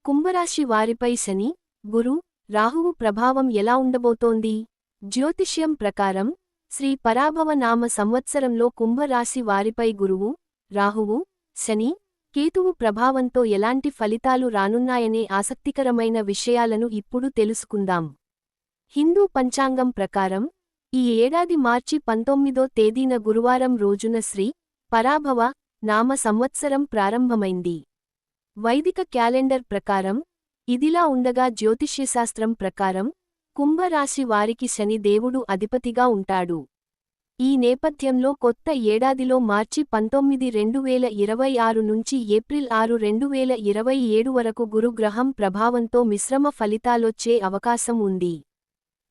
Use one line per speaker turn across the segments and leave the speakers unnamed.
కుంభరాశి వారిపై శని, గురు, రాహువు ప్రభావం ఎలా ఉండబోతోంది? జ్యోతిష్యం ప్రకారం శ్రీ పరాభవ నామ సంవత్సరంలో కుంభరాశి వారిపై గురువు, రాహువు, శని, కేతువు ప్రభావంతో ఎలాంటి ఫలితాలు రానున్నాయనే ఆసక్తికరమైన విషయాలను ఇప్పుడు తెలుసుకుందాం. హిందూ పంచాంగం ప్రకారం ఈ ఏడాది మార్చి 19వ తేదీన గురువారం రోజున శ్రీ పరాభవ నామ సంవత్సరం ప్రారంభమైంది. వైదిక క్యాలెండర్ ప్రకారం ఇదిలా ఉండగా జ్యోతిష్యశాస్త్రం ప్రకారం కుంభరాశి వారికి శని దేవుడు అధిపతిగా ఉంటాడు. ఈ నేపథ్యంలో కొత్త ఏడాదిలో మార్చి 19, 2026 నుంచి ఏప్రిల్ 6, 2027 వరకు గురుగ్రహం ప్రభావంతో మిశ్రమ ఫలితాలొచ్చే అవకాశం ఉంది.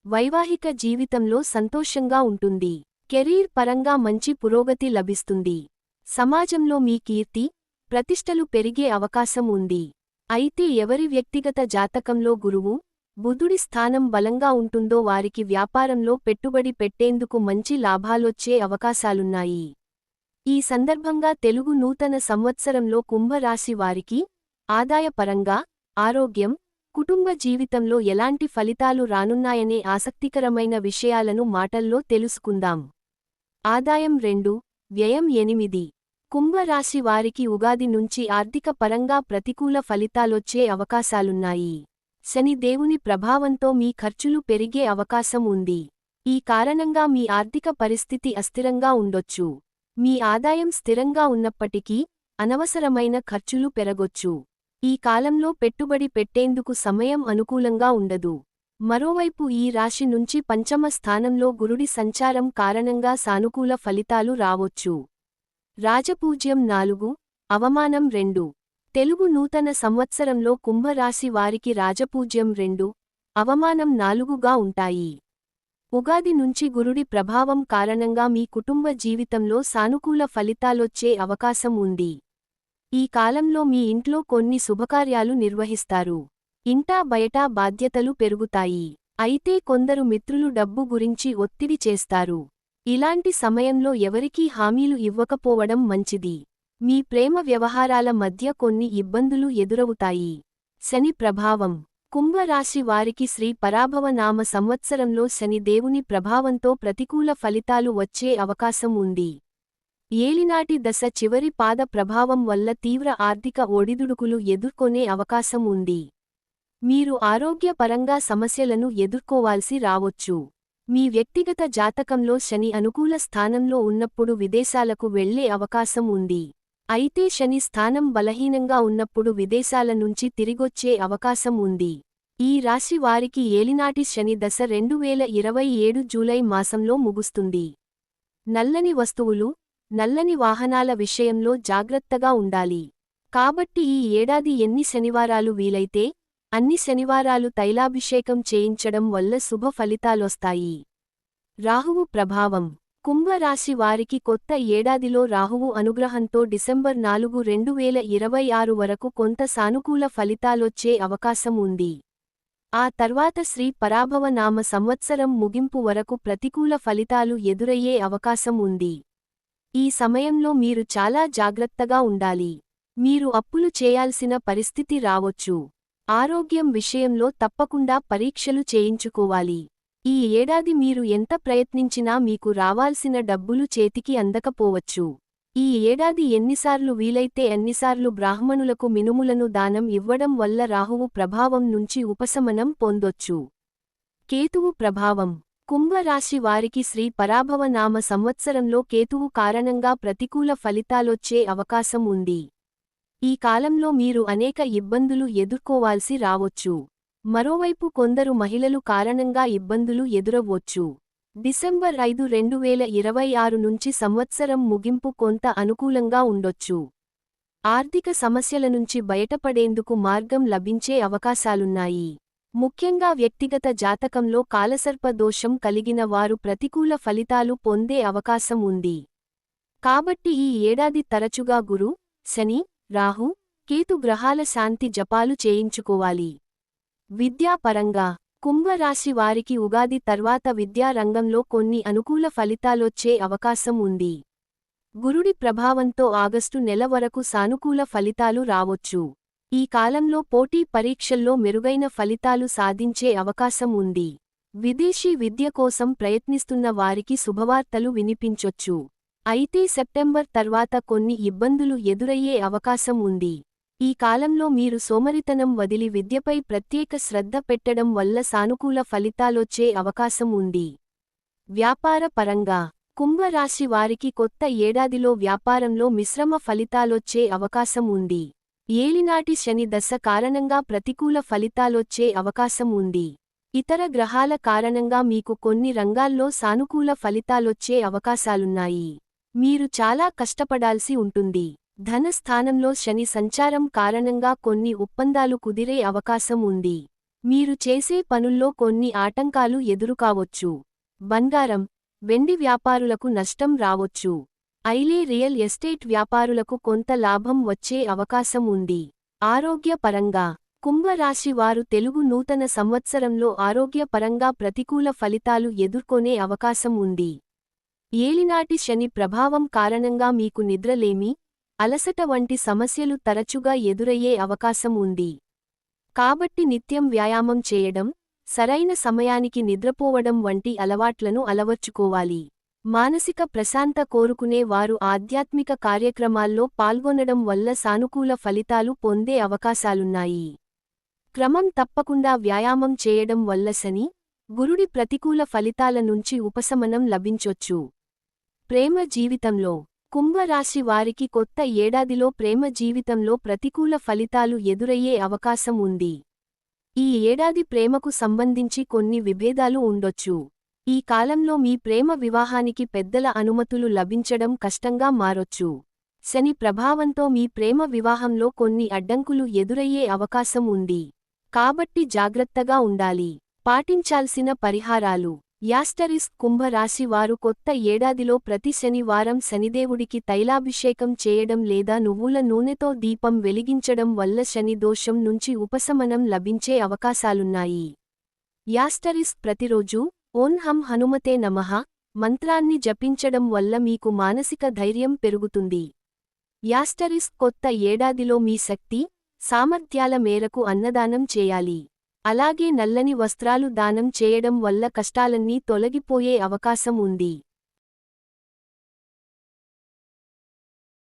వైవాహిక జీవితంలో సంతోషంగా ఉంటుంది. కెరీర్ పరంగా మంచి పురోగతి లభిస్తుంది. సమాజంలో మీ కీర్తి, ప్రతిష్టలు పెరిగే అవకాశం ఉంది. అయితే ఎవరి వ్యక్తిగత జాతకంలో గురువు, బుధుడి స్థానం బలంగా ఉంటుందో వారికి వ్యాపారంలో పెట్టుబడి పెట్టేందుకు మంచి లాభాలొచ్చే అవకాశాలున్నాయి. ఈ సందర్భంగా తెలుగు నూతన సంవత్సరంలో కుంభరాశి వారికి ఆదాయపరంగా, ఆరోగ్యం, కుటుంబ జీవితంలో ఎలాంటి ఫలితాలు రానున్నాయనే ఆసక్తికరమైన విషయాలను మాటల్లో తెలుసుకుందాం. ఆదాయం 2, వ్యయం 8. కుంభరాశి వారికి ఉగాది నుంచి ఆర్థిక పరంగా ప్రతికూల ఫలితాలొచ్చే అవకాశాలున్నాయి. శని దేవుని ప్రభావంతో మీ ఖర్చులు పెరిగే అవకాశం ఉంది. ఈ కారణంగా మీ ఆర్థిక పరిస్థితి అస్థిరంగా ఉండొచ్చు. మీ ఆదాయం స్థిరంగా ఉన్నప్పటికీ అనవసరమైన ఖర్చులు పెరగొచ్చు. ఈ కాలంలో పెట్టుబడి పెట్టేందుకు సమయం అనుకూలంగా ఉండదు. మరోవైపు ఈ రాశి నుంచి పంచమ స్థానంలో గురుడి సంచారం కారణంగా సానుకూల ఫలితాలు రావొచ్చు. రాజపూజ్యం 4, అవమానం 2. తెలుగు నూతన సంవత్సరంలో కుంభరాశి వారికి రాజపూజ్యం 2, అవమానం 4గా ఉంటాయి. ఉగాది నుంచి గురుడి ప్రభావం కారణంగా మీ కుటుంబ జీవితంలో సానుకూల ఫలితాలొచ్చే అవకాశం ఉంది. ఈ కాలంలో మీ ఇంట్లో కొన్ని శుభకార్యాలు నిర్వహిస్తారు. ఇంటా బయటా బాధ్యతలు పెరుగుతాయి. అయితే కొందరు మిత్రులు డబ్బు గురించి ఒత్తిడి చేస్తారు. ఇలాంటి సమయంలో ఎవరికీ హామీలు ఇవ్వకపోవడం మంచిది. మీ ప్రేమ వ్యవహారాల మధ్య కొన్ని ఇబ్బందులు ఎదురవుతాయి. శని ప్రభావం. కుంభరాశి వారికి శ్రీ పరాభవ నామ సంవత్సరంలో శని దేవుని ప్రభావంతో ప్రతికూల ఫలితాలు వచ్చే అవకాశం ఉంది. ఏలినాటి దశ చివరి పాద ప్రభావం వల్ల తీవ్ర ఆర్థిక ఒడిదుడుకులు ఎదుర్కొనే అవకాశం ఉంది. మీరు ఆరోగ్యపరంగా సమస్యలను ఎదుర్కోవాల్సి రావొచ్చు. మీ వ్యక్తిగత జాతకంలో శని అనుకూల స్థానంలో ఉన్నప్పుడు విదేశాలకు వెళ్లే అవకాశం ఉంది. అయితే శని స్థానం బలహీనంగా ఉన్నప్పుడు విదేశాల నుంచి తిరిగొచ్చే అవకాశం ఉంది. ఈ రాశి వారికి ఏలినాటి శని దశ 2027 జూలై మాసంలో ముగుస్తుంది. నల్లని వస్తువులు, నల్లని వాహనాల విషయంలో జాగ్రత్తగా ఉండాలి. కాబట్టి ఈ ఏడాది ఎన్ని శనివారాలు వీలైతే అన్ని శనివారాలు తైలాభిషేకం చేయించడం వల్ల శుభ ఫలితాలొస్తాయి. రాహువు ప్రభావం. కుంభరాశి వారికి కొత్త ఏడాదిలో రాహువు అనుగ్రహంతో డిసెంబర్ 4, 2026 వరకు కొంత సానుకూల ఫలితాలొచ్చే అవకాశం ఉంది. ఆ తర్వాత శ్రీ పరాభవ నామ సంవత్సరం ముగింపు వరకు ప్రతికూల ఫలితాలు ఎదురయ్యే అవకాశం ఉంది. ఈ సమయంలో మీరు చాలా జాగ్రత్తగా ఉండాలి. మీరు అప్పులు చేయాల్సిన పరిస్థితి రావొచ్చు. ఆరోగ్యం విషయంలో తప్పకుండా పరీక్షలు చేయించుకోవాలి. ఈ ఏడాది మీరు ఎంత ప్రయత్నించినా మీకు రావాల్సిన డబ్బులు చేతికి అందకపోవచ్చు. ఈ ఏడాది ఎన్నిసార్లు వీలైతే అన్నిసార్లు బ్రాహ్మణులకు మినుములను దానం ఇవ్వడం వల్ల రాహువు ప్రభావం నుంచి ఉపశమనం పొందొచ్చు. కేతువు ప్రభావం. కుంభరాశి వారికి శ్రీ పరాభవ నామ సంవత్సరంలో కేతువు కారణంగా ప్రతికూల ఫలితాలొచ్చే అవకాశం ఉంది. ఈ కాలంలో మీరు అనేక ఇబ్బందులు ఎదుర్కోవాల్సి రావొచ్చు. మరోవైపు కొందరు మహిళలు కారణంగా ఇబ్బందులు ఎదురవ్వొచ్చు. డిసెంబర్ 5, 2026 నుంచి సంవత్సరం ముగింపు కొంత అనుకూలంగా ఉండొచ్చు. ఆర్థిక సమస్యల నుంచి బయటపడేందుకు మార్గం లభించే అవకాశాలున్నాయి. ముఖ్యంగా వ్యక్తిగత జాతకంలో కాలసర్ప దోషం కలిగిన వారు ప్రతికూల ఫలితాలు పొందే అవకాశం ఉంది. కాబట్టి ఈ ఏడాది తరచుగా గురు, శని, రాహు, కేతు గ్రహాల శాంతి జపాలు చేయించుకోవాలి. విద్యాపరంగా కుంభరాశి వారికి ఉగాది తర్వాత విద్యా రంగంలో కొన్ని అనుకూల ఫలితాలొచ్చే అవకాశం ఉంది. గురుడి ప్రభావంతో ఆగస్టు నెల వరకు సానుకూల ఫలితాలు రావొచ్చు. ఈ కాలంలో పోటీ పరీక్షల్లో మెరుగైన ఫలితాలు సాధించే అవకాశం ఉంది. విదేశీ విద్య కోసం ప్రయత్నిస్తున్న వారికి శుభవార్తలు వినిపించొచ్చు. అయితే సెప్టెంబర్ తర్వాత కొన్ని ఇబ్బందులు ఎదురయ్యే అవకాశం ఉంది. ఈ కాలంలో మీరు సోమరితనం వదిలి విద్యపై ప్రత్యేక శ్రద్ధ పెట్టడం వల్ల సానుకూల ఫలితాలొచ్చే అవకాశం ఉంది. వ్యాపార పరంగా కుంభరాశి వారికి కొత్త ఏడాదిలో వ్యాపారంలో మిశ్రమ ఫలితాలొచ్చే అవకాశం ఉంది. ఏలినాటి శని దశ కారణంగా ప్రతికూల ఫలితాలొచ్చే అవకాశం ఉంది. ఇతర గ్రహాల కారణంగా మీకు కొన్ని రంగాల్లో సానుకూల ఫలితాలొచ్చే అవకాశాలున్నాయి. మీరు చాలా కష్టపడాల్సి ఉంటుంది. ధన స్థానంలో శని సంచారం కారణంగా కొన్ని ఒప్పందాలు కుదిరే అవకాశం ఉంది. మీరు చేసే పనుల్లో కొన్ని ఆటంకాలు ఎదురుకావొచ్చు. బంగారం, వెండి వ్యాపారులకు నష్టం రావొచ్చు. అయితే రియల్ ఎస్టేట్ వ్యాపారులకు కొంత లాభం వచ్చే అవకాశం ఉంది. ఆరోగ్య పరంగా కుంభరాశి వారు తెలుగు నూతన సంవత్సరంలో ఆరోగ్య పరంగా ప్రతికూల ఫలితాలు ఎదుర్కొనే అవకాశం ఉంది. ఏలినాటి శని ప్రభావం కారణంగా మీకు నిద్రలేమి, అలసట వంటి సమస్యలు తరచుగా ఎదురయ్యే అవకాశం ఉంది. కాబట్టి నిత్యం వ్యాయామం చేయడం, సరైన సమయానికి నిద్రపోవడం వంటి అలవాట్లను అలవర్చుకోవాలి. మానసిక ప్రశాంతత కోరుకునే వారు ఆధ్యాత్మిక కార్యక్రమాల్లో పాల్గొనడం వల్ల సానుకూల ఫలితాలు పొందే అవకాశాలున్నాయి. క్రమం తప్పకుండా వ్యాయామం చేయడం వల్ల శని, గురుడి ప్రతికూల ఫలితాల నుంచి ఉపశమనం లభించొచ్చు. ప్రేమ జీవితంలో కుంభరాశి వారికి కొత్త ఏడాదిలో ప్రేమ జీవితంలో ప్రతికూల ఫలితాలు ఎదురయ్యే అవకాశం ఉంది. ఈ ఏడాది ప్రేమకు సంబంధించి కొన్ని విభేదాలు ఉండొచ్చు. ఈ కాలంలో మీ ప్రేమ వివాహానికి పెద్దల అనుమతులు లభించడం కష్టంగా మారొచ్చు. శని ప్రభావంతో మీ ప్రేమ వివాహంలో కొన్ని అడ్డంకులు ఎదురయ్యే అవకాశం ఉంది. కాబట్టి జాగ్రత్తగా ఉండాలి. పాటించాల్సిన పరిహారాలు. యాస్టరిస్క్ కుంభరాశి వారు కొత్త ఏడాదిలో ప్రతి శనివారం శనిదేవుడికి తైలాభిషేకం చేయడం లేదా నువ్వుల నూనెతో దీపం వెలిగించడం వల్ల శని దోషం నుంచి ఉపశమనం లభించే అవకాశాలున్నాయి. యాస్టరిస్క్ ప్రతిరోజూ ఓం హం హనుమతే నమః మంత్రాన్ని జపించడం వల్ల మీకు మానసిక ధైర్యం పెరుగుతుంది. యాస్టరిస్క్ కొత్త ఏడాదిలో మీ శక్తి, సామర్థ్యాల మేరకు అన్నదానం చేయాలి. అలాగే నల్లని వస్త్రాలు దానం చేయడం వల్ల కష్టాలన్నీ తొలగిపోయే అవకాశం ఉంది.